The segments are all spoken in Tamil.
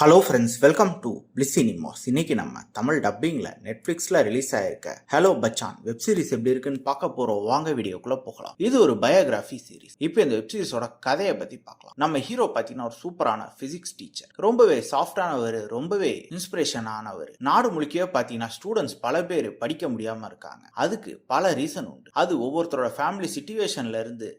Hello friends, welcome to bliss cinemas. இன்னைக்கு நம்ம தமிழ் டப்பிங்ல நெட்ஃபிளிக்ஸ்ல ரிலீஸ் ஆயிருக்க ஹலோ பச்சான் வெப் சீரிஸ் எப்படி இருக்குன்னு பார்க்க போறோம். வாங்க வீடியோக்குள்ள போகலாம். இது ஒரு பயோகிராஃபி சீரிஸ். இப்போ இந்த வெப் சீரிஸோட கதையை பத்தி பார்க்கலாம். நம்ம ஹீரோ பாத்தீங்கன்னா ஒரு சூப்பரான பிசிக்ஸ் டீச்சர், ரொம்பவே சாஃப்டானவர், ரொம்பவே இன்ஸ்பிரேஷன் ஆனவர். நாடு முழுக்கவே பாத்தீங்கன்னா ஸ்டூடெண்ட்ஸ் பல பேர் படிக்க முடியாம இருக்காங்க. அதுக்கு பல ரீசன் உண்டு. அது ஒவ்வொருத்தரோட ஃபேமிலி சிச்சுவேஷன்ல இருந்து,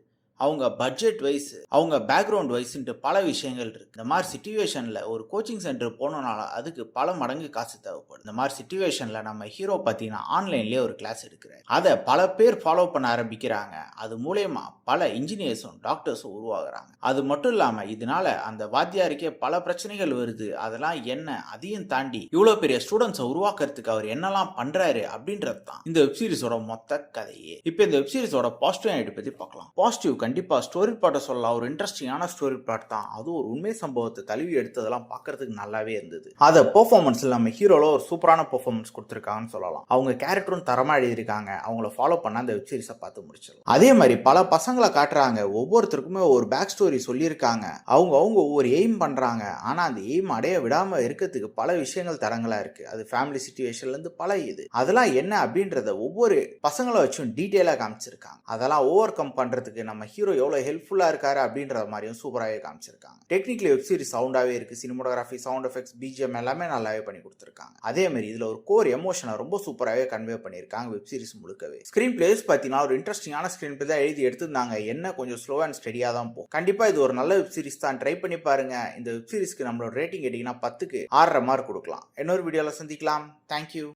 அவங்க பட்ஜெட் வைஸ், அவங்க பேக்ரவுண்ட் வைஸ்ன்ட்டு பல விஷயங்கள் இருக்கு. இந்த மாதிரி சிச்சுவேஷன்ல ஒரு கோச்சிங் சென்டர் போனோம்னால அதுக்கு பல மடங்கு காசு தேவைப்படும். இந்த மாதிரி சிச்சுவேஷன்ல நம்ம ஹீரோ பார்த்தீங்கன்னா ஆன்லைன்லேயே ஒரு கிளாஸ் எடுக்கிறார். அதை பல பேர் ஃபாலோ பண்ண ஆரம்பிக்கிறாங்க. அது மூலயமா பல இன்ஜினியர்ஸும் டாக்டர்ஸும் உருவாகுறாங்க. அது மட்டும் இல்லாம இதனால அந்த வாத்தியாருக்கே பல பிரச்சனைகள் வருது. அதெல்லாம் என்ன, அதையும் தாண்டி இவ்வளோ பெரிய ஸ்டூடெண்ட்ஸை உருவாக்குறதுக்கு அவர் என்னெல்லாம் பண்றாரு அப்படின்றது தான் இந்த வெப் சீரிஸோட மொத்த கதையே. இப்போ இந்த வெப் சீரிஸோட பாசிட்டிவ் ஐடி பத்தி பார்க்கலாம். பாசிட்டிவ் கண்டிப்பா ஸ்டோரி பிளாட்டை சொல்லலாம். ஒரு இன்ட்ரெஸ்டிங்கான ஸ்டோரி பிளாட் தான். அது ஒரு உண்மை சம்பவத்தை தழுவி எடுத்ததெல்லாம் பார்க்கறதுக்கு நல்லாவே இருந்தது. அதை பெர்ஃபார்மன்ஸ்ல நம்ம ஹீரோல ஒரு சூப்பரான பெர்ஃபார்மன்ஸ் கொடுத்துருக்காங்கன்னு சொல்லலாம். அவங்க கேரக்டரும் தரமா எழுதியிருக்காங்க. அவங்கள ஃபாலோ பண்ண அந்த வெப் சீரிஸை பார்த்து முடிச்சிடலாம். அதே மாதிரி பல பசங்களை காட்டுறாங்க. ஒவ்வொருத்தருக்குமே ஒரு பேக் ஸ்டோரி சொல்லியிருக்காங்க. அவங்க ஒவ்வொரு எய்ம் பண்றாங்க. ஆனா அந்த எய்ம் அடைய விடாம இருக்கிறதுக்கு பல விஷயங்கள் தரங்களா இருக்கு. அது ஃபேமிலி சிச்சுவேஷன்ல இருந்து பல இது அதெல்லாம் என்ன அப்படின்றத ஒவ்வொரு பசங்களை வச்சும் டீட்டெயிலா காமிச்சிருக்காங்க. அதெல்லாம் ஓவர் கம் பண்றதுக்கு நம்ம ஹீரோ எவ்வளவு ஹெல்ப்ஃபுல்லா இருக்காரு அப்படின்ற மாதிரியும் சூப்பராகவே காமிச்சிருக்காங்க. டெக்னிக்கலி வெப் சீரிஸ் சவுண்டாவே இருக்கு. சினிமோட்டோகிராஃபி, சவுண்ட் எஃபெக்ட்ஸ், பிஜிஎம் எல்லாமே நல்லாவே பண்ணி கொடுத்துருக்காங்க. அதே மாதிரி இதுல ஒரு கோர் எமோஷனை ரொம்ப சூப்பராகவே கன்வே பண்ணியிருக்காங்க வெப் சீரிஸ் முழுக்கவே. ஸ்கிரீன் பிளேஸ் பார்த்தீங்கன்னா ஒரு இன்ட்ரெஸ்டிங்கான ஸ்கிரீன் பிளே தான் எழுதி எடுத்திருந்தாங்க. என்ன கொஞ்சம் ஸ்லோ அண்ட் ஸ்டெடியா தான் போகும். கண்டிப்பா இது ஒரு நல்ல வெப் சீரிஸ் தான். ட்ரை பண்ணி பாருங்க. இந்த வெப் சீரிஸ்க்கு நம்மளோட ரேட்டிங் கேட்டீங்கன்னா 10க்கு 6.5 மார்க் கொடுக்கலாம். இன்னொரு வீடியோல சந்திக்கலாம். தேங்க்யூ.